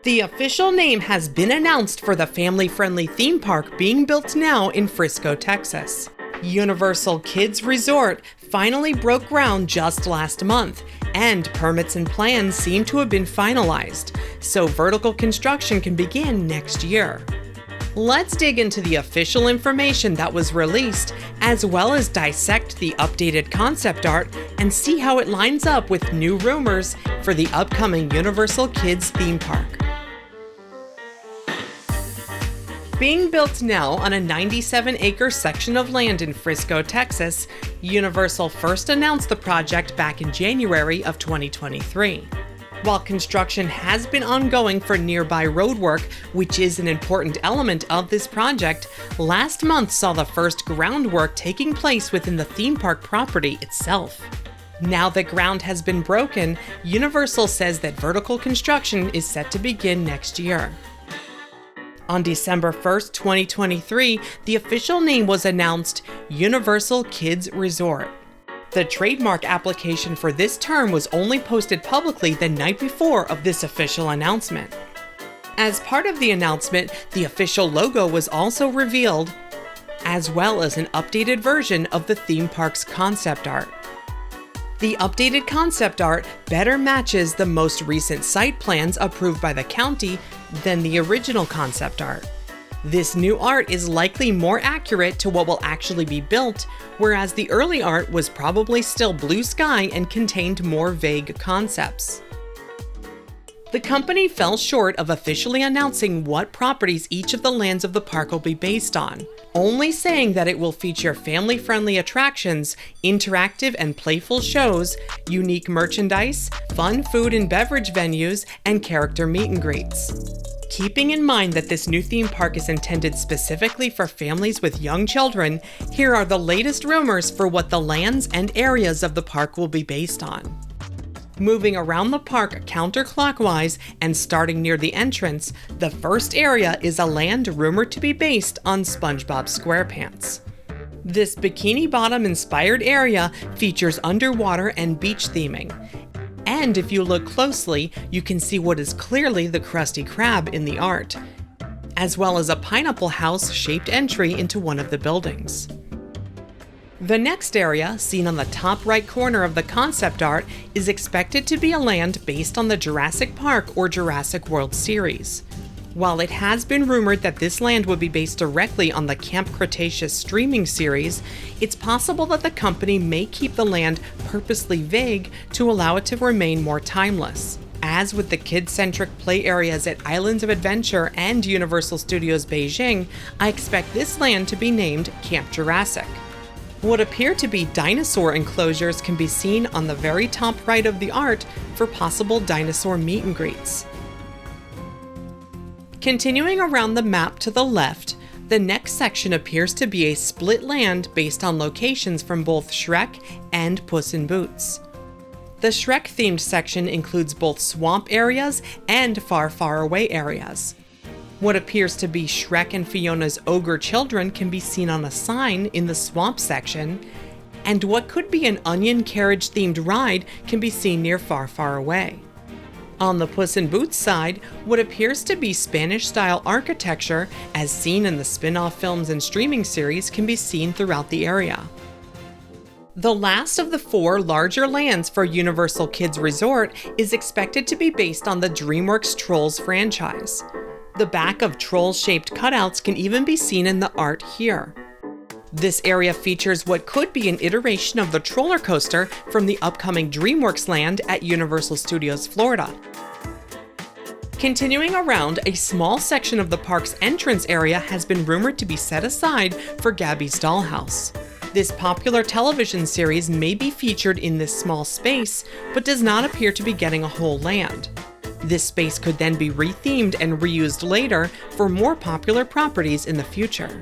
The official name has been announced for the family-friendly theme park being built now in Frisco, Texas. Universal Kids Resort finally broke ground just last month, and permits and plans seem to have been finalized, so vertical construction can begin next year. Let's dig into the official information that was released, as well as dissect the updated concept art and see how it lines up with new rumors for the upcoming Universal Kids theme park. Being built now on a 97-acre section of land in Frisco, Texas, Universal first announced the project back in January of 2023. While construction has been ongoing for nearby roadwork, which is an important element of this project, last month saw the first groundwork taking place within the theme park property itself. Now that ground has been broken, Universal says that vertical construction is set to begin next year. On December 1st, 2023, the official name was announced Universal Kids Resort. The trademark application for this term was only posted publicly the night before of this official announcement. As part of the announcement, the official logo was also revealed, as well as an updated version of the theme park's concept art. The updated concept art better matches the most recent site plans approved by the county than the original concept art. This new art is likely more accurate to what will actually be built, whereas the early art was probably still blue sky and contained more vague concepts. The company fell short of officially announcing what properties each of the lands of the park will be based on, only saying that it will feature family-friendly attractions, interactive and playful shows, unique merchandise, fun food and beverage venues, and character meet and greets. Keeping in mind that this new theme park is intended specifically for families with young children, here are the latest rumors for what the lands and areas of the park will be based on. Moving around the park counterclockwise and starting near the entrance, the first area is a land rumored to be based on SpongeBob SquarePants. This Bikini Bottom-inspired area features underwater and beach theming. And if you look closely, you can see what is clearly the Krusty Krab in the art, as well as a pineapple house-shaped entry into one of the buildings. The next area, seen on the top right corner of the concept art, is expected to be a land based on the Jurassic Park or Jurassic World series. While it has been rumored that this land would be based directly on the Camp Cretaceous streaming series, it's possible that the company may keep the land purposely vague to allow it to remain more timeless. As with the kid-centric play areas at Islands of Adventure and Universal Studios Beijing, I expect this land to be named Camp Jurassic. What appear to be dinosaur enclosures can be seen on the very top right of the art for possible dinosaur meet and greets. Continuing around the map to the left, the next section appears to be a split land based on locations from both Shrek and Puss in Boots. The Shrek-themed section includes both swamp areas and far, far away areas. What appears to be Shrek and Fiona's ogre children can be seen on a sign in the swamp section, and what could be an onion carriage-themed ride can be seen near Far, Far Away. On the Puss in Boots side, what appears to be Spanish-style architecture, as seen in the spin-off films and streaming series, can be seen throughout the area. The last of the 4 larger lands for Universal Kids Resort is expected to be based on the DreamWorks Trolls franchise. The back of troll-shaped cutouts can even be seen in the art here. This area features what could be an iteration of the roller coaster from the upcoming DreamWorks land at Universal Studios Florida. Continuing around, a small section of the park's entrance area has been rumored to be set aside for Gabby's Dollhouse. This popular television series may be featured in this small space, but does not appear to be getting a whole land. This space could then be rethemed and reused later for more popular properties in the future.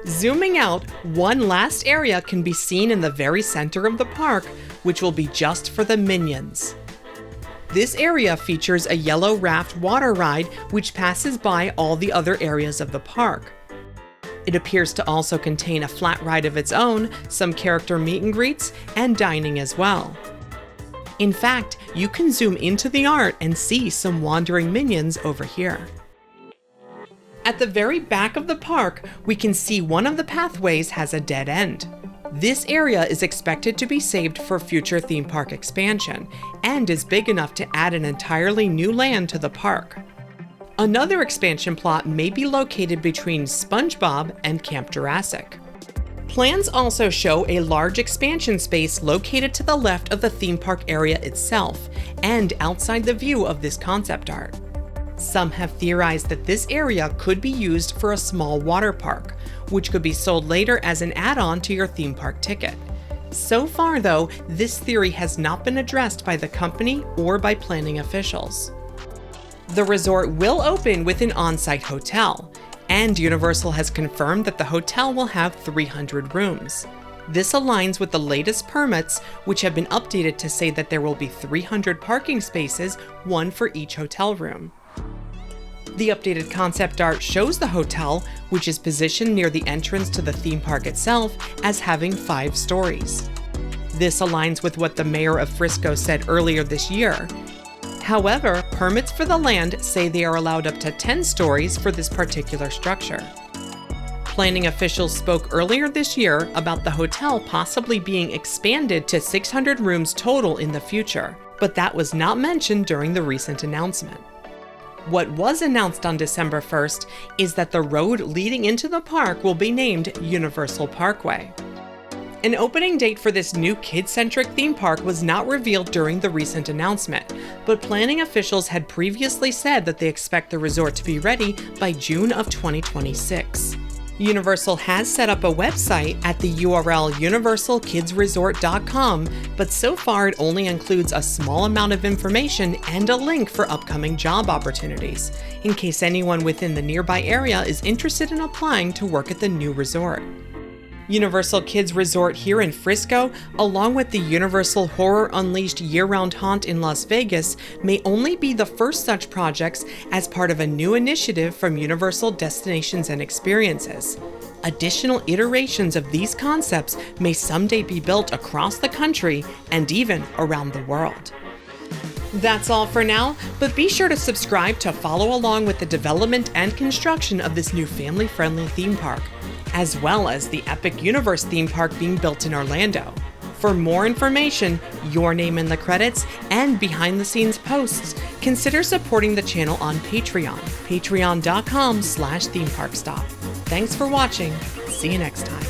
Zooming out, one last area can be seen in the very center of the park, which will be just for the Minions. This area features a yellow raft water ride which passes by all the other areas of the park. It appears to also contain a flat ride of its own, some character meet and greets, and dining as well. In fact, you can zoom into the art and see some wandering minions over here. At the very back of the park, we can see one of the pathways has a dead end. This area is expected to be saved for future theme park expansion and is big enough to add an entirely new land to the park. Another expansion plot may be located between SpongeBob and Camp Jurassic. Plans also show a large expansion space located to the left of the theme park area itself and outside the view of this concept art. Some have theorized that this area could be used for a small water park, which could be sold later as an add-on to your theme park ticket. So far though, this theory has not been addressed by the company or by planning officials. The resort will open with an on-site hotel, and Universal has confirmed that the hotel will have 300 rooms. This aligns with the latest permits, which have been updated to say that there will be 300 parking spaces, one for each hotel room. The updated concept art shows the hotel, which is positioned near the entrance to the theme park itself, as having 5 stories. This aligns with what the mayor of Frisco said earlier this year. However, permits for the land say they are allowed up to 10 stories for this particular structure. Planning officials spoke earlier this year about the hotel possibly being expanded to 600 rooms total in the future, but that was not mentioned during the recent announcement. What was announced on December 1st is that the road leading into the park will be named Universal Parkway. An opening date for this new kid-centric theme park was not revealed during the recent announcement, but planning officials had previously said that they expect the resort to be ready by June of 2026. Universal has set up a website at the URL universalkidsresort.com, but so far it only includes a small amount of information and a link for upcoming job opportunities, in case anyone within the nearby area is interested in applying to work at the new resort. Universal Kids Resort here in Frisco, along with the Universal Horror Unleashed year-round haunt in Las Vegas, may only be the first such projects as part of a new initiative from Universal Destinations and Experiences. Additional iterations of these concepts may someday be built across the country and even around the world. That's all for now, but be sure to subscribe to follow along with the development and construction of this new family-friendly theme park, as well as the Epic Universe theme park being built in Orlando. For more information, your name in the credits, and behind-the-scenes posts, consider supporting the channel on Patreon, patreon.com/themeparkstop. Thanks for watching. See you next time.